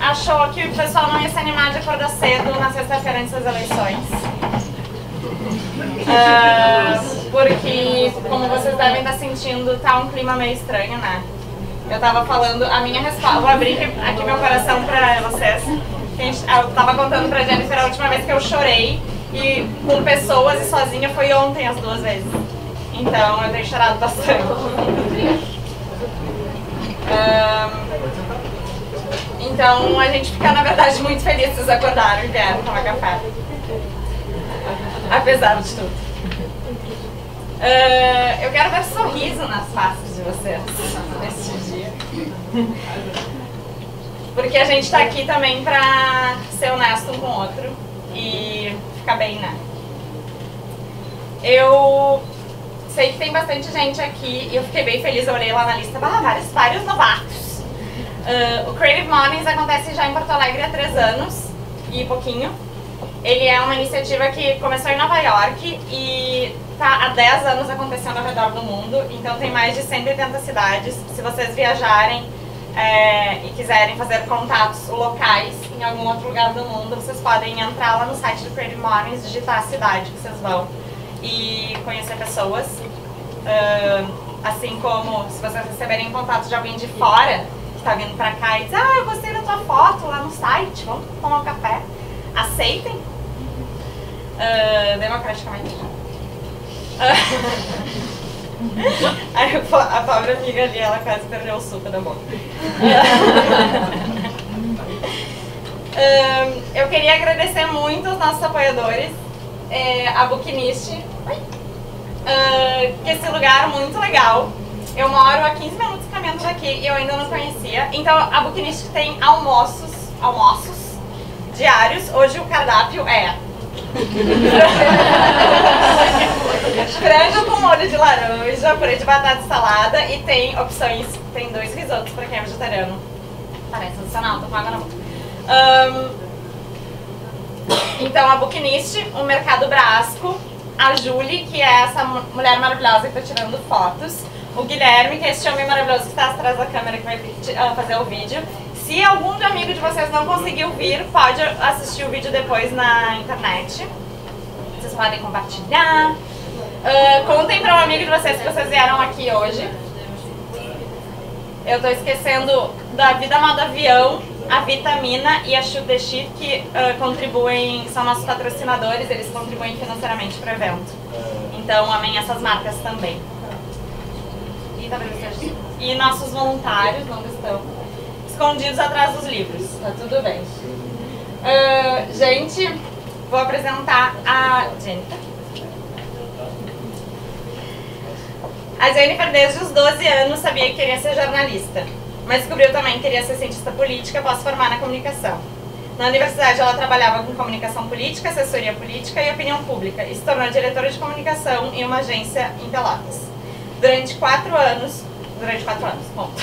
achou que o pessoal não ia se animar de acordar cedo na sexta-feira antes das eleições. Porque, como vocês devem estar sentindo, tá um clima meio estranho, né? Eu tava falando, a minha resposta, vou abrir aqui meu coração pra vocês. Eu tava contando pra Jennifer a última vez que eu chorei, e com pessoas e sozinha foi ontem as 2 vezes. Então eu tenho chorado bastante. Então a gente fica, na verdade, muito feliz se vocês acordaram e vieram tomar café. Apesar de tudo. Eu quero ver sorriso nas faces de vocês neste dia. Porque a gente tá aqui também pra ser honesto um com o outro e ficar bem, né? Eu sei que tem bastante gente aqui e eu fiquei bem feliz, eu olhei lá na lista, vários novatos. O Creative Mornings acontece já em Porto Alegre há 3 anos e pouquinho. Ele é uma iniciativa que começou em Nova York e está há 10 anos acontecendo ao redor do mundo, então tem mais de 180 cidades. Se vocês viajarem e quiserem fazer contatos locais em algum outro lugar do mundo, vocês podem entrar lá no site do Creative Mornings, digitar a cidade que vocês vão e conhecer pessoas. Assim como se vocês receberem contato de alguém de fora que está vindo para cá e diz: eu gostei da tua foto lá no site, vamos tomar um café. Aceitem, democraticamente. Aí a pobre amiga ali, ela quase perdeu o suco da boca. Eu queria agradecer muito aos nossos apoiadores, a Bookinist, que esse lugar é muito legal. Eu moro a 15 minutos caminhando daqui e eu ainda não conhecia. Então a Bookinist tem almoços diários. Hoje o cardápio é frango com molho de laranja, purê de batata e salada, e tem opções, tem 2 risotos para quem é vegetariano. Parece sensacional, tô com água na boca. Então a Bookinist, o Mercado Brasco, a Julie, que é essa mulher maravilhosa que está tirando fotos, o Guilherme, que é esse homem maravilhoso que está atrás da câmera que vai fazer o vídeo. Se algum amigo de vocês não conseguiu vir, pode assistir o vídeo depois na internet. Vocês podem compartilhar. Contem para um amigo de vocês que vocês vieram aqui hoje. Eu estou esquecendo da Vida Modo Avião, a Vitamina e a Shoot the Shit, que contribuem, são nossos patrocinadores, eles contribuem financeiramente para o evento. Então amem essas marcas também. E nossos voluntários, onde estão? Escondidos atrás dos livros, tá tudo bem. Gente, vou apresentar a Jennifer. A Jennifer, desde os 12 anos, sabia que queria ser jornalista, mas descobriu também que queria ser cientista política após se formar na comunicação. Na universidade, ela trabalhava com comunicação política, assessoria política e opinião pública e se tornou diretora de comunicação em uma agência em Pelotas. Durante 4 anos, ponto.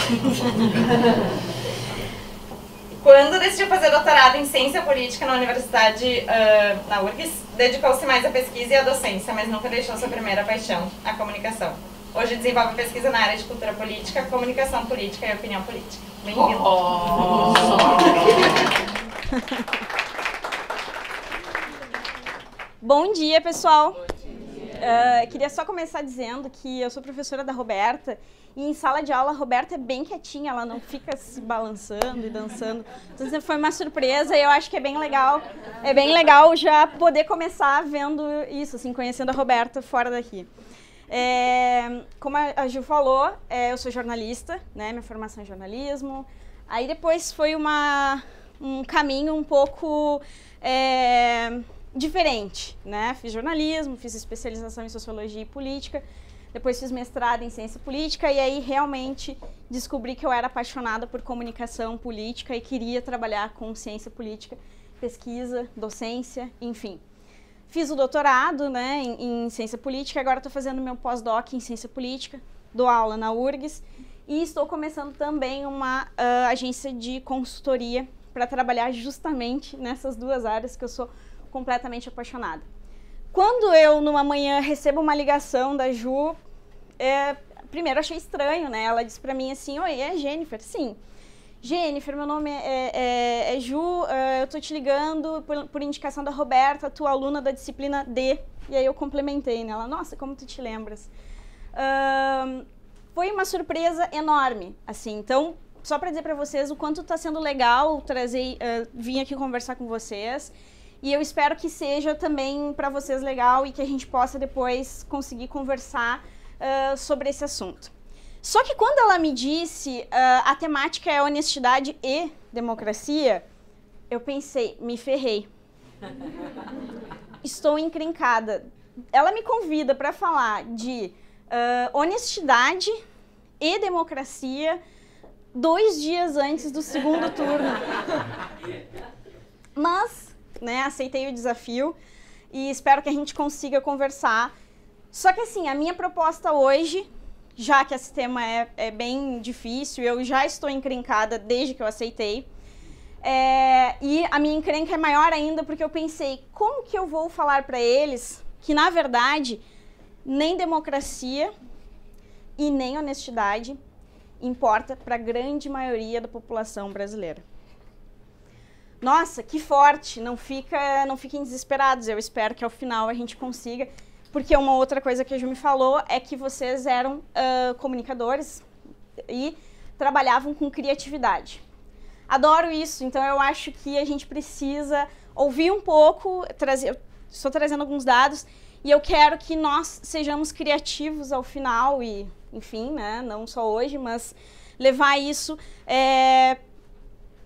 Quando decidiu fazer doutorado em ciência política na universidade, na URGS, dedicou-se mais à pesquisa e à docência, mas nunca deixou sua primeira paixão, a comunicação. Hoje desenvolve pesquisa na área de cultura política, comunicação política e opinião política. Bem-vindo! Bom dia, pessoal! Queria só começar dizendo que eu sou professora da Roberta e em sala de aula a Roberta é bem quietinha, ela não fica se balançando e dançando. Então foi uma surpresa e eu acho que é bem legal já poder começar vendo isso, assim, conhecendo a Roberta fora daqui. Como a Gil falou, eu sou jornalista, né, minha formação é jornalismo. Aí depois foi um caminho um pouco diferente, né? Fiz jornalismo, fiz especialização em sociologia e política, depois fiz mestrado em ciência política e aí realmente descobri que eu era apaixonada por comunicação política e queria trabalhar com ciência política, pesquisa, docência, enfim. Fiz o doutorado, né, em ciência política, agora estou fazendo meu pós-doc em ciência política, dou aula na URGS e estou começando também uma agência de consultoria para trabalhar justamente nessas 2 áreas que eu sou completamente apaixonada. Quando eu, numa manhã, recebo uma ligação da Ju, primeiro achei estranho, né? Ela disse pra mim assim: oi, é a Jennifer? Sim. Jennifer, meu nome é Ju, eu tô te ligando por indicação da Roberta, tua aluna da disciplina D. E aí eu complementei nela, nossa, como tu te lembras? Foi uma surpresa enorme, assim, então, só para dizer para vocês o quanto está sendo legal vim aqui conversar com vocês, e eu espero que seja também para vocês legal e que a gente possa depois conseguir conversar sobre esse assunto. Só que quando ela me disse a temática é honestidade e democracia, eu pensei, me ferrei. Estou encrencada. Ela me convida para falar de honestidade e democracia 2 dias antes do segundo turno. Mas, né, aceitei o desafio e espero que a gente consiga conversar. Só que assim, a minha proposta hoje, já que esse tema é bem difícil, eu já estou encrencada desde que eu aceitei, e a minha encrenca é maior ainda porque eu pensei, como que eu vou falar para eles que, na verdade, nem democracia e nem honestidade importa para a grande maioria da população brasileira. Nossa, que forte! Não fiquem desesperados, eu espero que ao final a gente consiga, porque uma outra coisa que a Ju me falou é que vocês eram comunicadores e trabalhavam com criatividade. Adoro isso, então eu acho que a gente precisa ouvir um pouco, estou trazendo alguns dados, e eu quero que nós sejamos criativos ao final e, enfim, né, não só hoje, mas levar isso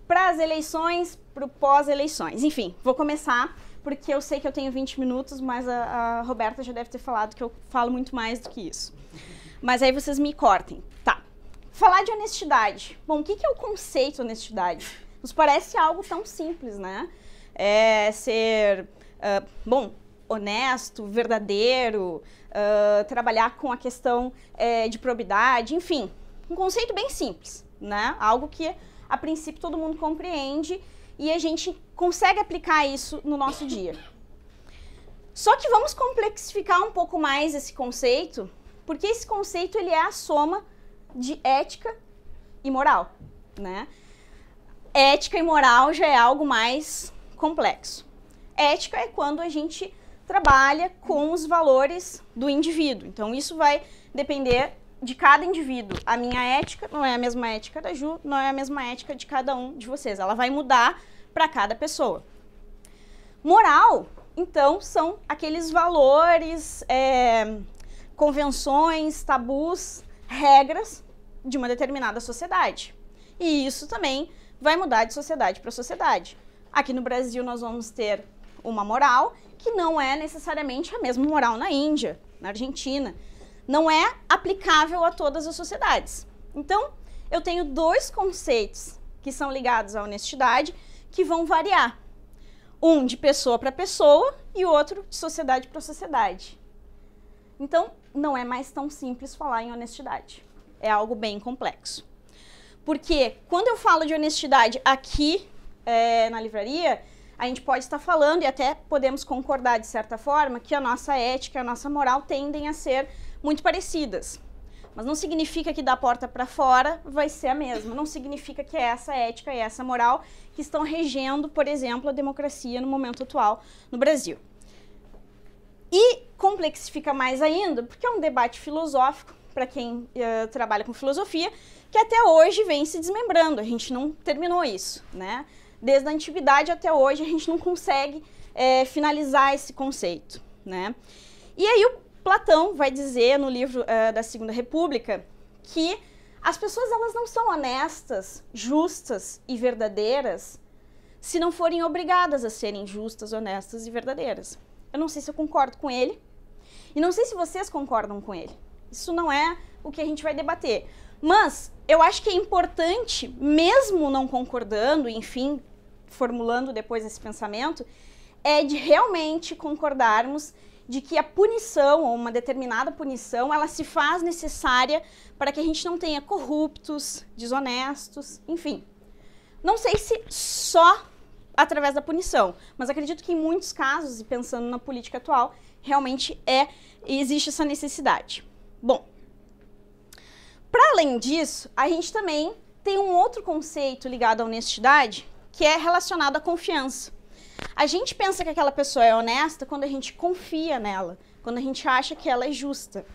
para as eleições, para o pós-eleições. Enfim, vou começar, porque eu sei que eu tenho 20 minutos, mas a Roberta já deve ter falado que eu falo muito mais do que isso. Mas aí vocês me cortem. Tá. Falar de honestidade. Bom, o que é o conceito de honestidade? Nos parece algo tão simples, né? Ser, honesto, verdadeiro, trabalhar com a questão de probidade, enfim, um conceito bem simples, né? Algo que, a princípio, todo mundo compreende e a gente consegue aplicar isso no nosso dia. Só que vamos complexificar um pouco mais esse conceito, porque esse conceito ele é a soma de ética e moral, né? Ética e moral já é algo mais complexo. Ética é quando a gente trabalha com os valores do indivíduo. Então, isso vai depender de cada indivíduo. A minha ética não é a mesma ética da Ju, não é a mesma ética de cada um de vocês. Ela vai mudar para cada pessoa. Moral, então, são aqueles valores, convenções, tabus, regras de uma determinada sociedade. E isso também vai mudar de sociedade para sociedade. Aqui no Brasil, nós vamos ter uma moral que não é necessariamente a mesma moral na Índia, na Argentina. Não é aplicável a todas as sociedades. Então, eu tenho 2 conceitos que são ligados à honestidade que vão variar. Um de pessoa para pessoa e outro de sociedade para sociedade. Então, não é mais tão simples falar em honestidade. É algo bem complexo. Porque quando eu falo de honestidade aqui na livraria, a gente pode estar falando, e até podemos concordar de certa forma, que a nossa ética e a nossa moral tendem a ser muito parecidas. Mas não significa que da porta para fora vai ser a mesma. Não significa que é essa ética e essa moral que estão regendo, por exemplo, a democracia no momento atual no Brasil. E complexifica mais ainda, porque é um debate filosófico, para quem trabalha com filosofia, que até hoje vem se desmembrando. A gente não terminou isso, né? Desde a antiguidade até hoje, a gente não consegue finalizar esse conceito, né? E aí o Platão vai dizer no livro da Segunda República que as pessoas elas não são honestas, justas e verdadeiras se não forem obrigadas a serem justas, honestas e verdadeiras. Eu não sei se eu concordo com ele e não sei se vocês concordam com ele. Isso não é o que a gente vai debater. Mas eu acho que é importante, mesmo não concordando, enfim, formulando depois esse pensamento, é de realmente concordarmos de que a punição, ou uma determinada punição, ela se faz necessária para que a gente não tenha corruptos, desonestos, enfim. Não sei se só através da punição, mas acredito que em muitos casos, e pensando na política atual, realmente existe essa necessidade. Bom, para além disso, a gente também tem um outro conceito ligado à honestidade, que é relacionado à confiança. A gente pensa que aquela pessoa é honesta quando a gente confia nela, quando a gente acha que ela é justa.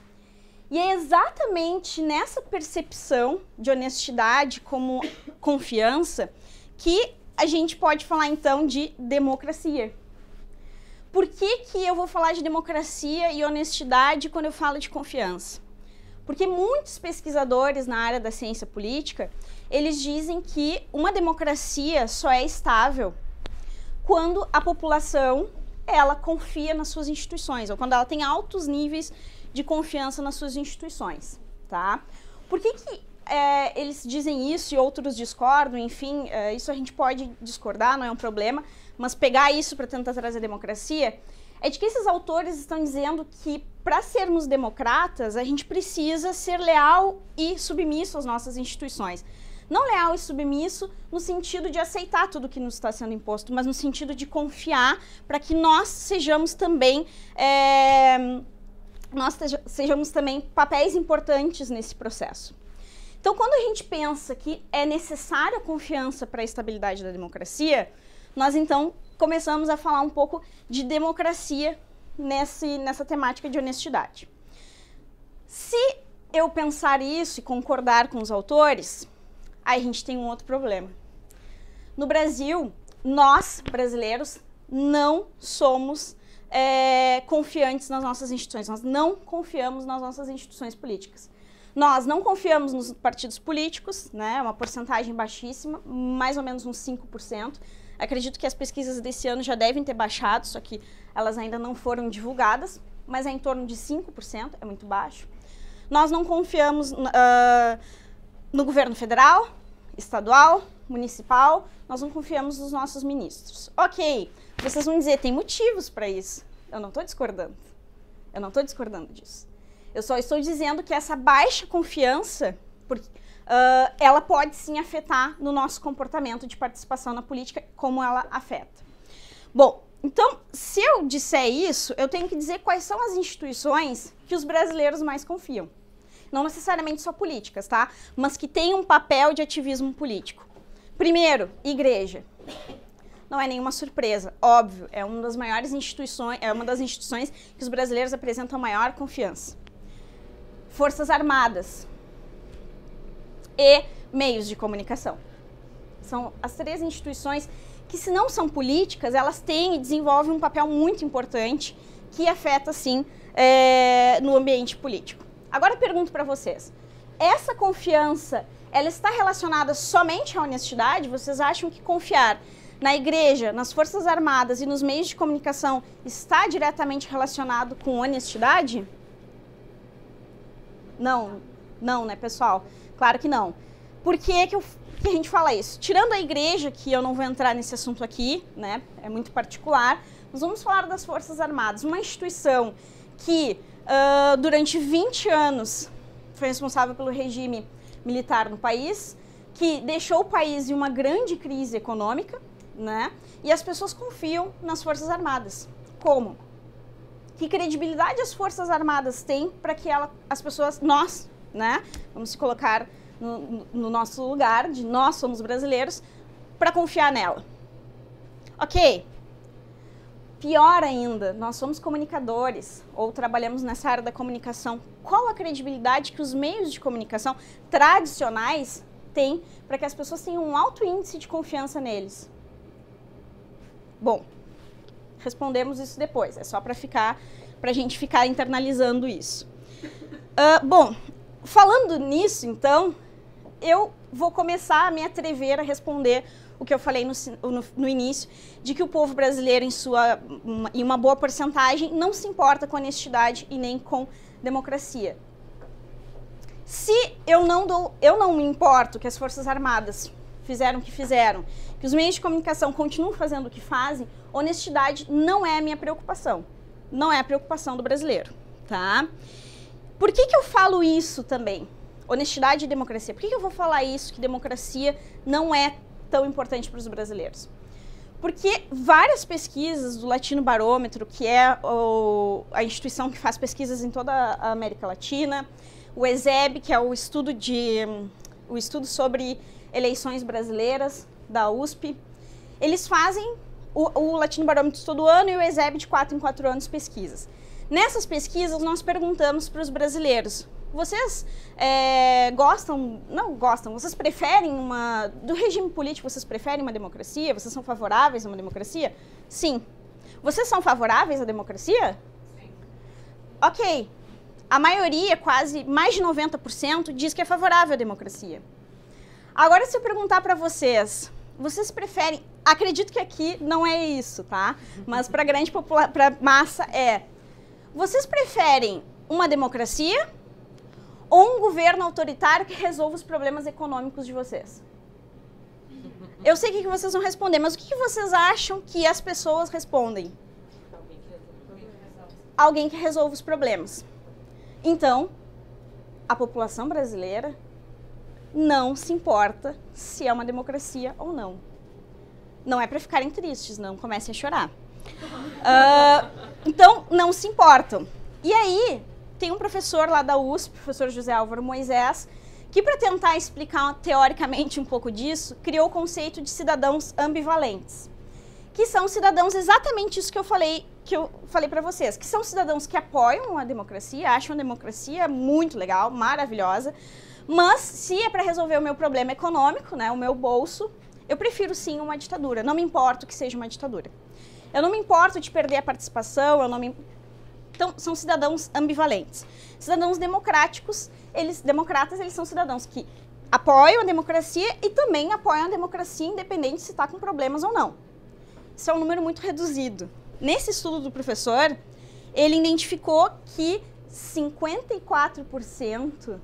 E é exatamente nessa percepção de honestidade como confiança que a gente pode falar, então, de democracia. Por que eu vou falar de democracia e honestidade quando eu falo de confiança? Porque muitos pesquisadores na área da ciência política, eles dizem que uma democracia só é estável quando a população, ela confia nas suas instituições, ou quando ela tem altos níveis de confiança nas suas instituições, tá? Por que eles dizem isso e outros discordam? Enfim, isso a gente pode discordar, não é um problema, mas pegar isso para tentar trazer democracia, é de que esses autores estão dizendo que para sermos democratas, a gente precisa ser leal e submisso às nossas instituições. Não leal e submisso no sentido de aceitar tudo que nos está sendo imposto, mas no sentido de confiar para que nós sejamos também papéis importantes nesse processo. Então, quando a gente pensa que é necessária a confiança para a estabilidade da democracia, nós então começamos a falar um pouco de democracia nessa temática de honestidade. Se eu pensar isso e concordar com os autores, aí a gente tem um outro problema. No Brasil, nós, brasileiros, não somos confiantes nas nossas instituições, nós não confiamos nas nossas instituições políticas. Nós não confiamos nos partidos políticos, né, uma porcentagem baixíssima, mais ou menos uns 5%. Acredito que as pesquisas desse ano já devem ter baixado, só que elas ainda não foram divulgadas, mas é em torno de 5%, é muito baixo. Nós não confiamos no governo federal, estadual, municipal, nós não confiamos nos nossos ministros. Ok, vocês vão dizer, tem motivos para isso. Eu não estou discordando. Eu não estou discordando disso. Eu só estou dizendo que essa baixa confiança, ela pode sim afetar no nosso comportamento de participação na política, como ela afeta. Bom, então, se eu disser isso, eu tenho que dizer quais são as instituições que os brasileiros mais confiam. Não necessariamente só políticas, tá? Mas que têm um papel de ativismo político. Primeiro, igreja. Não é nenhuma surpresa, óbvio, é uma das maiores instituições, é uma das instituições que os brasileiros apresentam maior confiança. Forças Armadas e meios de comunicação. São as três instituições que, se não são políticas, elas têm e desenvolvem um papel muito importante que afeta, sim, no ambiente político. Agora eu pergunto para vocês, essa confiança, ela está relacionada somente à honestidade? Vocês acham que confiar na igreja, nas Forças Armadas e nos meios de comunicação está diretamente relacionado com honestidade? Não, né, pessoal? Claro que não. Por que a gente fala isso? Tirando a igreja, que eu não vou entrar nesse assunto aqui, né, é muito particular, nós vamos falar das Forças Armadas, uma instituição que durante 20 anos foi responsável pelo regime militar no país, que deixou o país em uma grande crise econômica, né, e as pessoas confiam nas Forças Armadas. Como? Que credibilidade as Forças Armadas têm para que as pessoas, nós, né, vamos se colocar no nosso lugar, de nós somos brasileiros, para confiar nela? Ok. Pior ainda, nós somos comunicadores, ou trabalhamos nessa área da comunicação. Qual a credibilidade que os meios de comunicação tradicionais têm para que as pessoas tenham um alto índice de confiança neles? Bom, respondemos isso depois, é só para a gente ficar internalizando isso. Bom, falando nisso, então, eu vou começar a me atrever a responder o que eu falei no início, de que o povo brasileiro, em uma boa porcentagem, não se importa com honestidade e nem com democracia. Se eu não me importo que as Forças Armadas fizeram o que fizeram, que os meios de comunicação continuam fazendo o que fazem, honestidade não é a minha preocupação. Não é a preocupação do brasileiro, tá? Por que eu falo isso também? Honestidade e democracia. Por que eu vou falar isso, que democracia não é tão importante para os brasileiros? Porque várias pesquisas do Latino Barômetro, que é a instituição que faz pesquisas em toda a América Latina, o ESEB, que é o estudo sobre Eleições Brasileiras, da USP. Eles fazem o Latino Barômetro todo ano e o ESEB de 4 em 4 anos pesquisas. Nessas pesquisas, nós perguntamos para os brasileiros, vocês vocês preferem do regime político, vocês preferem uma democracia? Vocês são favoráveis a uma democracia? Sim. Vocês são favoráveis à democracia? Sim. Ok. A maioria, quase mais de 90%, diz que é favorável à democracia. Agora, se eu perguntar para vocês, vocês preferem... Acredito que aqui não é isso, tá? Mas para a massa é... Vocês preferem uma democracia ou um governo autoritário que resolva os problemas econômicos de vocês? Eu sei o que vocês vão responder, mas o que vocês acham que as pessoas respondem? Alguém que resolva os problemas. Então, a população brasileira não se importa se é uma democracia ou não. Não é para ficarem tristes, não comecem a chorar. Então, não se importam. E aí, tem um professor lá da USP, professor José Álvaro Moisés, que para tentar explicar teoricamente um pouco disso, criou o conceito de cidadãos ambivalentes, que são cidadãos exatamente isso que eu falei para vocês, que são cidadãos que apoiam a democracia, acham a democracia muito legal, maravilhosa, mas se é para resolver o meu problema econômico, né, o meu bolso, eu prefiro sim uma ditadura, não me importo que seja uma ditadura. Eu não me importo de perder a participação, Então, são cidadãos ambivalentes. Cidadãos democráticos, democratas, eles são cidadãos que apoiam a democracia e também apoiam a democracia independente se está com problemas ou não. Isso é um número muito reduzido. Nesse estudo do professor, ele identificou que 54%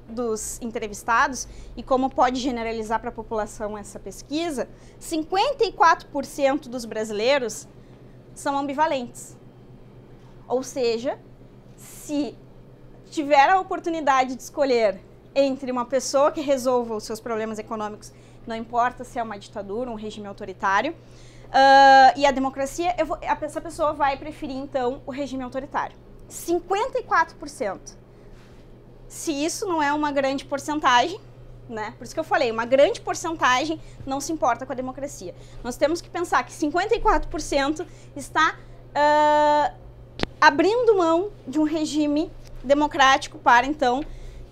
dos entrevistados, e como pode generalizar para a população essa pesquisa, 54% dos brasileiros são ambivalentes. Ou seja, se tiver a oportunidade de escolher entre uma pessoa que resolva os seus problemas econômicos, não importa se é uma ditadura, um regime autoritário, e a democracia, essa pessoa vai preferir, então, o regime autoritário. 54%. Se isso não é uma grande porcentagem, né? Por isso que eu falei, uma grande porcentagem não se importa com a democracia. Nós temos que pensar que 54% está abrindo mão de um regime democrático para, então,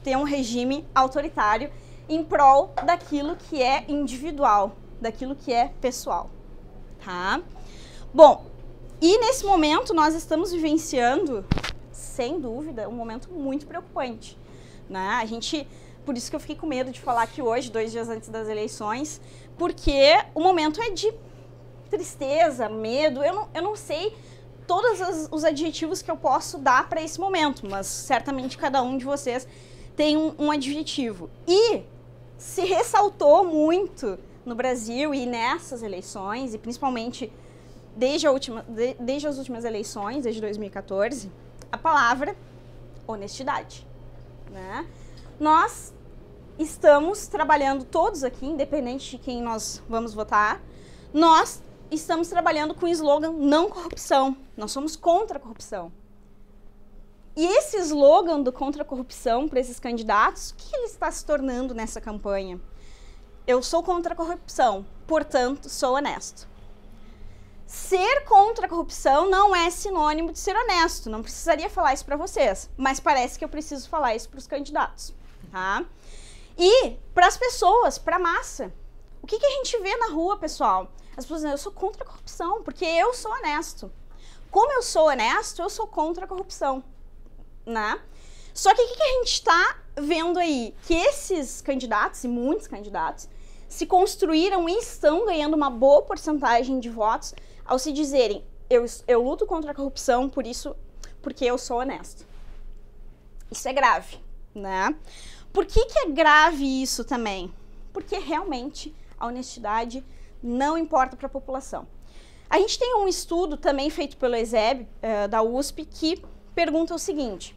ter um regime autoritário em prol daquilo que é individual, daquilo que é pessoal, tá? Bom, e nesse momento nós estamos vivenciando, sem dúvida, um momento muito preocupante, né? Por isso que eu fiquei com medo de falar aqui hoje, 2 dias antes das eleições, porque o momento é de tristeza, medo, eu não sei todos os adjetivos que eu posso dar para esse momento, mas certamente cada um de vocês tem um adjetivo. E se ressaltou muito no Brasil e nessas eleições, e principalmente desde as últimas eleições, desde 2014, a palavra honestidade, né? Nós estamos trabalhando todos aqui, independente de quem nós vamos votar, nós estamos trabalhando com o slogan não corrupção. Nós somos contra a corrupção. E esse slogan do contra a corrupção para esses candidatos, o que ele está se tornando nessa campanha? Eu sou contra a corrupção, portanto, sou honesto. Ser contra a corrupção não é sinônimo de ser honesto. Não precisaria falar isso para vocês, mas parece que eu preciso falar isso para os candidatos, tá? E para as pessoas, para a massa. O que a gente vê na rua, pessoal? As pessoas dizem, eu sou contra a corrupção, porque eu sou honesto. Como eu sou honesto, eu sou contra a corrupção, né? Só que o que a gente está vendo aí? Que esses candidatos, e muitos candidatos, se construíram e estão ganhando uma boa porcentagem de votos ao se dizerem, eu luto contra a corrupção porque eu sou honesto. Isso é grave, né? Por que é grave isso também? Porque realmente a honestidade não importa para a população. A gente tem um estudo também feito pelo ESEB, da USP, que pergunta o seguinte,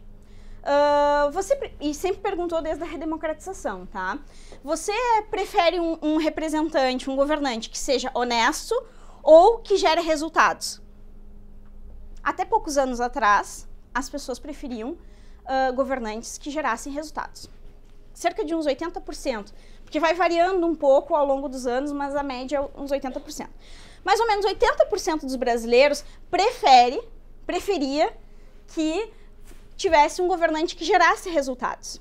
e sempre perguntou desde a redemocratização, tá? Você prefere um representante, um governante que seja honesto ou que gere resultados? Até poucos anos atrás, as pessoas preferiam governantes que gerassem resultados. Cerca de uns 80%. Porque vai variando um pouco ao longo dos anos, mas a média é uns 80%. Mais ou menos 80% dos brasileiros preferia que tivesse um governante que gerasse resultados.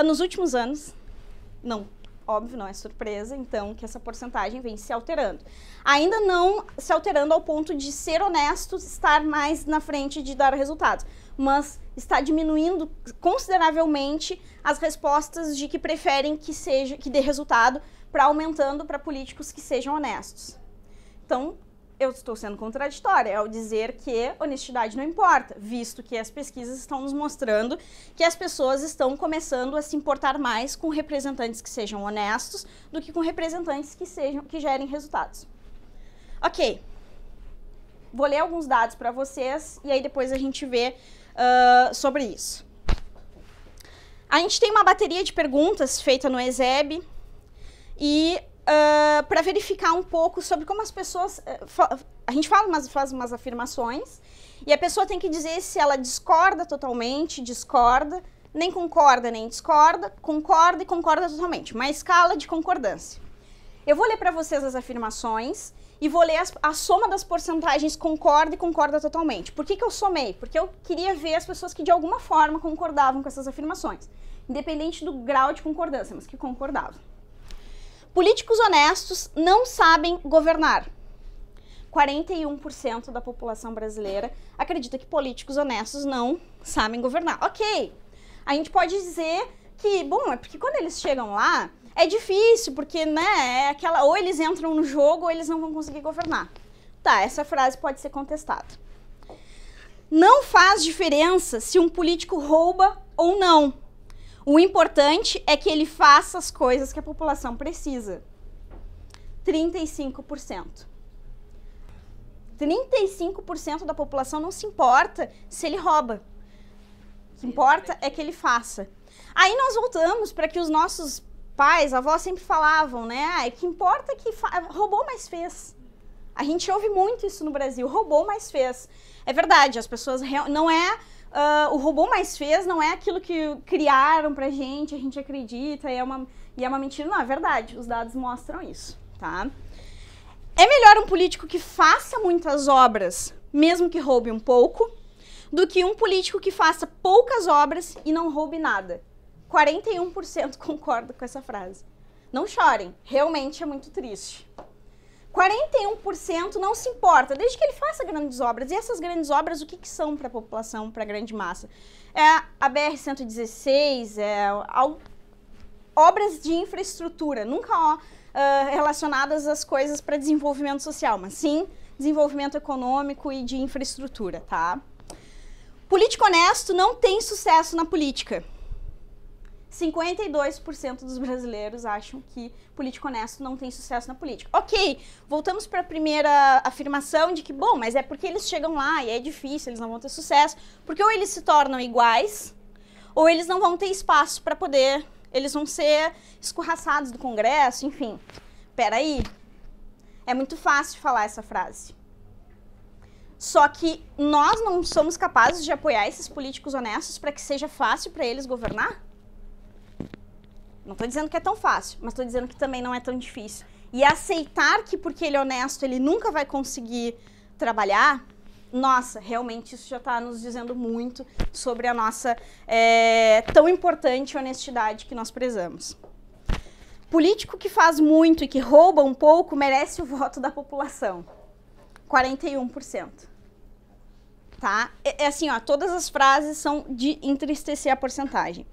Nos últimos anos, óbvio, não é surpresa, então, que essa porcentagem vem se alterando. Ainda não se alterando ao ponto de ser honesto, estar mais na frente de dar resultados, mas está diminuindo consideravelmente as respostas de que preferem que dê resultado, para aumentando para políticos que sejam honestos. Então, eu estou sendo contraditória ao dizer que honestidade não importa, visto que as pesquisas estão nos mostrando que as pessoas estão começando a se importar mais com representantes que sejam honestos do que com representantes que gerem resultados. Ok. Vou ler alguns dados para vocês e aí depois a gente vê sobre isso. A gente tem uma bateria de perguntas feita no ESEB e para verificar um pouco sobre como as pessoas... a gente faz umas afirmações e a pessoa tem que dizer se ela discorda totalmente, discorda, nem concorda nem discorda, concorda e concorda totalmente. Uma escala de concordância. Eu vou ler para vocês as afirmações e vou ler a soma das porcentagens concorda e concorda totalmente. Por que eu somei? Porque eu queria ver as pessoas que de alguma forma concordavam com essas afirmações, independente do grau de concordância, mas que concordavam. Políticos honestos não sabem governar. 41% da população brasileira acredita que políticos honestos não sabem governar. Ok, a gente pode dizer que, bom, é porque quando eles chegam lá, é difícil, porque, né, é aquela, ou eles entram no jogo ou eles não vão conseguir governar. Tá, essa frase pode ser contestada. Não faz diferença se um político rouba ou não. O importante é que ele faça as coisas que a população precisa. 35%. 35% da população não se importa se ele rouba. O que importa é que ele faça. Aí nós voltamos para que os nossos pais, avós sempre falavam, né? O que importa é que roubou, mas fez. A gente ouve muito isso no Brasil. Roubou, mas fez. É verdade, as pessoas não é... o roubou, mas fez não é aquilo que criaram pra gente, a gente acredita, e é uma mentira. Não, é verdade, os dados mostram isso, tá? É melhor um político que faça muitas obras, mesmo que roube um pouco, do que um político que faça poucas obras e não roube nada. 41% concorda com essa frase. Não chorem, realmente é muito triste. 41% não se importa, desde que ele faça grandes obras. E essas grandes obras, o que são para a população, para a grande massa? É a BR-116, obras de infraestrutura, nunca relacionadas às coisas para desenvolvimento social, mas sim desenvolvimento econômico e de infraestrutura, tá? Político honesto não tem sucesso na política. 52% dos brasileiros acham que político honesto não tem sucesso na política. Ok, voltamos para a primeira afirmação de que, bom, mas é porque eles chegam lá e é difícil, eles não vão ter sucesso, porque ou eles se tornam iguais, ou eles não vão ter espaço para poder, eles vão ser escorraçados do Congresso, enfim. Peraí, é muito fácil falar essa frase. Só que nós não somos capazes de apoiar esses políticos honestos para que seja fácil para eles governar? Não estou dizendo que é tão fácil, mas estou dizendo que também não é tão difícil. E aceitar que porque ele é honesto, ele nunca vai conseguir trabalhar, nossa, realmente isso já está nos dizendo muito sobre a nossa tão importante honestidade que nós prezamos. Político que faz muito e que rouba um pouco merece o voto da população. 41%. Tá? É assim, ó, todas as frases são de entristecer a porcentagem.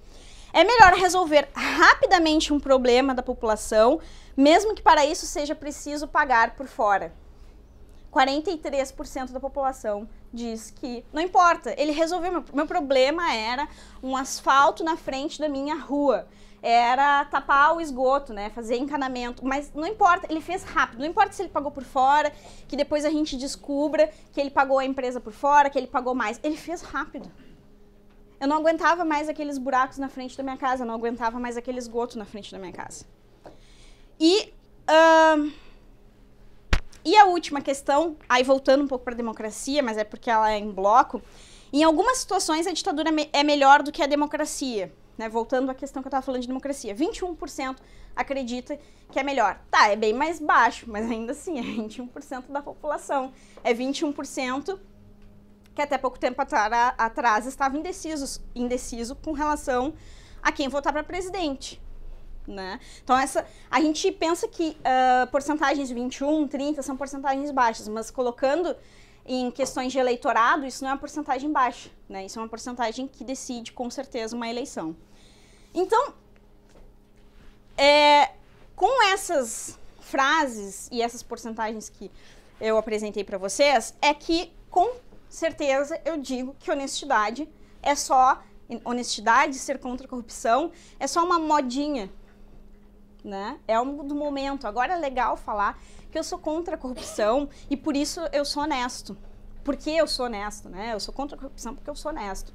É melhor resolver rapidamente um problema da população, mesmo que para isso seja preciso pagar por fora. 43% da população diz que não importa, ele resolveu. Meu problema era um asfalto na frente da minha rua, era tapar o esgoto, né, fazer encanamento, mas não importa, ele fez rápido, não importa se ele pagou por fora, que depois a gente descubra que ele pagou a empresa por fora, que ele pagou mais, ele fez rápido. Eu não aguentava mais aqueles buracos na frente da minha casa, eu não aguentava mais aquele esgoto na frente da minha casa. E a última questão, aí voltando um pouco para a democracia, mas é porque ela é em bloco, em algumas situações a ditadura é melhor do que a democracia. né, voltando à questão que eu estava falando de democracia, 21% acredita que é melhor. Tá, é bem mais baixo, mas ainda assim é 21% da população. É 21% que até pouco tempo atrás estava indeciso com relação a quem votar para presidente. Né? Então, a gente pensa que porcentagens de 21, 30 são porcentagens baixas, mas colocando em questões de eleitorado, isso não é uma porcentagem baixa, né? Isso é uma porcentagem que decide, com certeza, uma eleição. Então, com essas frases e essas porcentagens que eu apresentei para vocês, é que, com certeza, eu digo que honestidade é só... Honestidade, ser contra a corrupção, é só uma modinha, né? É algo do momento. Agora é legal falar que eu sou contra a corrupção e por isso eu sou honesto. Porque eu sou honesto, né? Eu sou contra a corrupção porque eu sou honesto.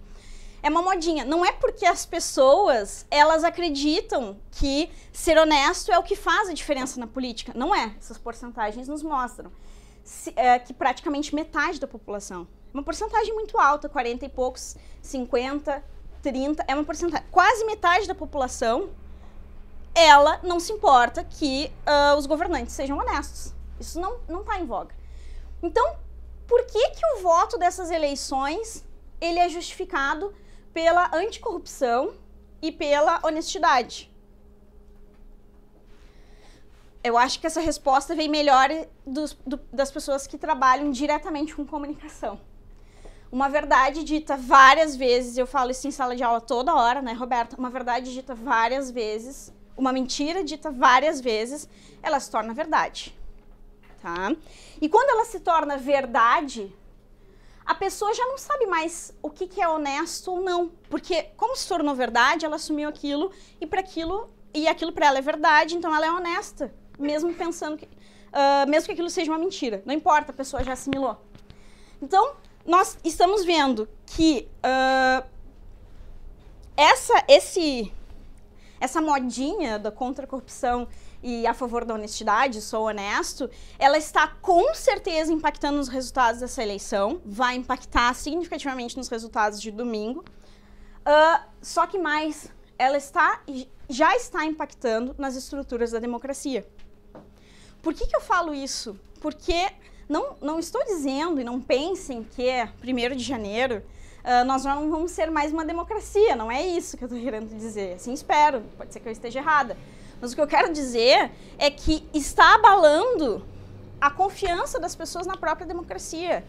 É uma modinha. Não é porque as pessoas, elas acreditam que ser honesto é o que faz a diferença na política. Não é. Essas porcentagens nos mostram que praticamente metade da população, uma porcentagem muito alta, 40 e poucos, 50, 30, é uma porcentagem, quase metade da população, ela não se importa que os governantes sejam honestos. Isso não está em voga. Então, por que o voto dessas eleições ele é justificado pela anticorrupção e pela honestidade? Eu acho que essa resposta vem melhor das pessoas que trabalham diretamente com comunicação. Uma verdade dita várias vezes, eu falo isso em sala de aula toda hora, né, Roberta? Uma verdade dita várias vezes, uma mentira dita várias vezes, ela se torna verdade, tá? E quando ela se torna verdade, a pessoa já não sabe mais o que é honesto ou não, porque como se tornou verdade, ela assumiu aquilo e aquilo para ela é verdade, então ela é honesta, mesmo pensando que, mesmo que aquilo seja uma mentira, não importa, a pessoa já assimilou. Então, nós estamos vendo que essa modinha da contra a corrupção e a favor da honestidade, sou honesto, ela está com certeza impactando nos resultados dessa eleição, vai impactar significativamente nos resultados de domingo, só que mais, ela já está impactando nas estruturas da democracia. Por que eu falo isso? Porque não estou dizendo, e não pensem que 1º de janeiro nós não vamos ser mais uma democracia, não é isso que eu estou querendo dizer. Assim espero, pode ser que eu esteja errada. Mas o que eu quero dizer é que está abalando a confiança das pessoas na própria democracia.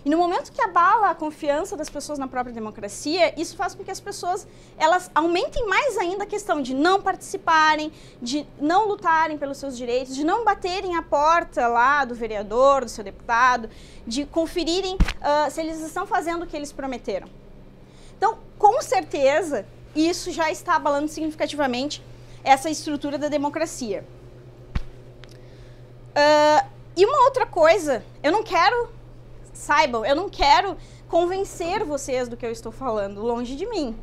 E no momento que abala a confiança das pessoas na própria democracia, isso faz com que as pessoas elas aumentem mais ainda a questão de não participarem, de não lutarem pelos seus direitos, de não baterem a porta lá do vereador, do seu deputado, de conferirem se eles estão fazendo o que eles prometeram. Então, com certeza, isso já está abalando significativamente essa estrutura da democracia. E uma outra coisa, saibam, eu não quero convencer vocês do que eu estou falando, longe de mim.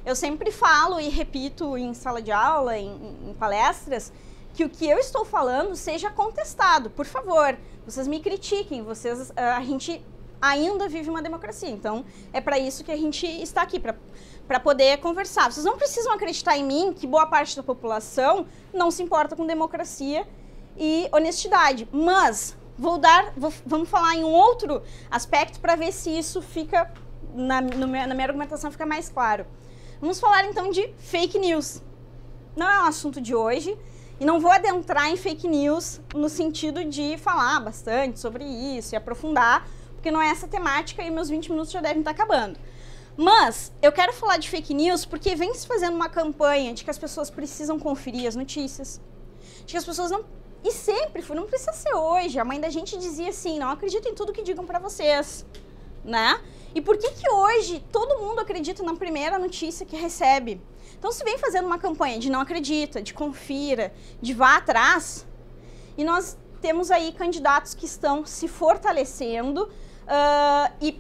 Eu sempre falo e repito em sala de aula, em palestras, que o que eu estou falando seja contestado. Por favor, vocês me critiquem, a gente ainda vive uma democracia, então é para isso que a gente está aqui, para poder conversar. Vocês não precisam acreditar em mim que boa parte da população não se importa com democracia e honestidade, mas vamos falar em um outro aspecto para ver se isso fica, na minha argumentação fica mais claro. Vamos falar então de fake news. Não é um assunto de hoje e não vou adentrar em fake news no sentido de falar bastante sobre isso e aprofundar, porque não é essa temática e meus 20 minutos já devem estar acabando. Mas eu quero falar de fake news porque vem se fazendo uma campanha de que as pessoas precisam conferir as notícias, de que as pessoas não... E sempre foi, não precisa ser hoje. A mãe da gente dizia assim, não acredita em tudo que digam pra vocês, né? E por que hoje todo mundo acredita na primeira notícia que recebe? Então se vem fazendo uma campanha de não acredita, de confira, de vá atrás, e nós temos aí candidatos que estão se fortalecendo e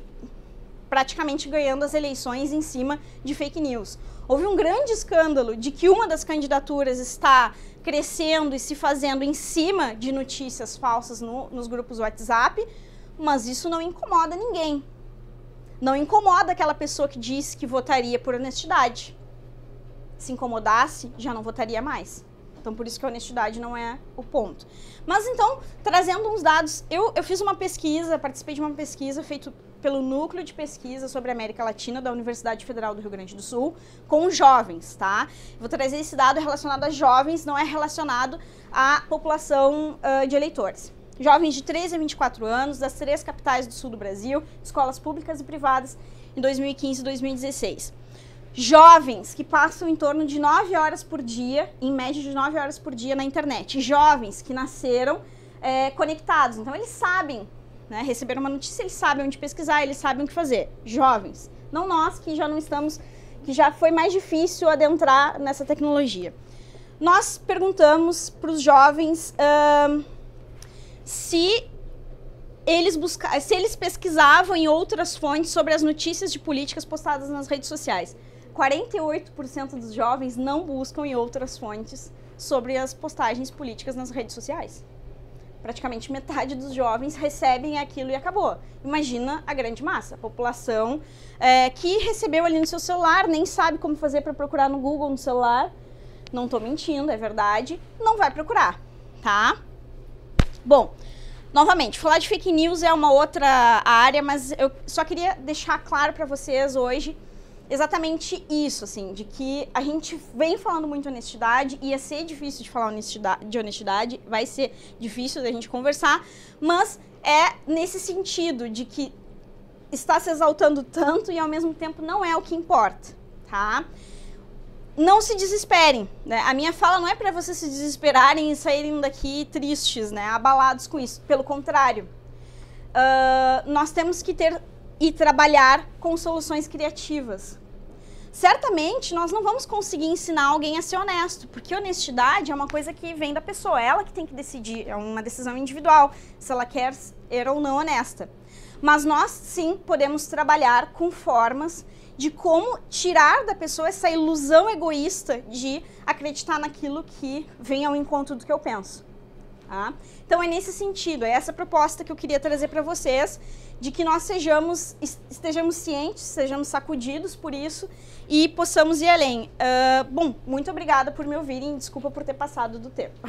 praticamente ganhando as eleições em cima de fake news. Houve um grande escândalo de que uma das candidaturas está crescendo e se fazendo em cima de notícias falsas nos grupos WhatsApp, mas isso não incomoda ninguém. Não incomoda aquela pessoa que diz que votaria por honestidade. se incomodasse, já não votaria mais. Então, por isso que a honestidade não é o ponto. Mas, então, trazendo uns dados, eu fiz uma pesquisa, participei de uma pesquisa feita pelo Núcleo de Pesquisa sobre a América Latina da Universidade Federal do Rio Grande do Sul, com jovens, tá? Vou trazer esse dado relacionado a jovens, não é relacionado à população de eleitores. Jovens de 13 a 24 anos, das 3 capitais do sul do Brasil, escolas públicas e privadas, em 2015 e 2016. Jovens que passam em torno de 9 horas por dia, em média de 9 horas por dia na internet. Jovens que nasceram conectados, então eles sabem, né, receberam uma notícia, eles sabem onde pesquisar, eles sabem o que fazer. Jovens, não nós que já não estamos, que já foi mais difícil adentrar nessa tecnologia. Nós perguntamos para os jovens se eles pesquisavam em outras fontes sobre as notícias de políticas postadas nas redes sociais. 48% dos jovens não buscam em outras fontes sobre as postagens políticas nas redes sociais. Praticamente metade dos jovens recebem aquilo e acabou. Imagina a grande massa, a população que recebeu ali no seu celular, nem sabe como fazer para procurar no Google no celular. Não estou mentindo, é verdade. Não vai procurar, tá? Bom, novamente, falar de fake news é uma outra área, mas eu só queria deixar claro para vocês hoje exatamente isso, assim, de que a gente vem falando muito honestidade, ia ser difícil de falar de honestidade, vai ser difícil da gente conversar, mas é nesse sentido de que está se exaltando tanto e ao mesmo tempo não é o que importa, tá? Não se desesperem, né? A minha fala não é para vocês se desesperarem e saírem daqui tristes, né? Abalados com isso. Pelo contrário, nós temos que ter e trabalhar com soluções criativas. Certamente, nós não vamos conseguir ensinar alguém a ser honesto, porque honestidade é uma coisa que vem da pessoa, ela que tem que decidir, é uma decisão individual, se ela quer ser ou não honesta. Mas nós, sim, podemos trabalhar com formas de como tirar da pessoa essa ilusão egoísta de acreditar naquilo que vem ao encontro do que eu penso. Tá? Então é nesse sentido, é essa proposta que eu queria trazer para vocês, de que nós estejamos cientes, sejamos sacudidos por isso e possamos ir além. Bom, muito obrigada por me ouvirem, desculpa por ter passado do tempo.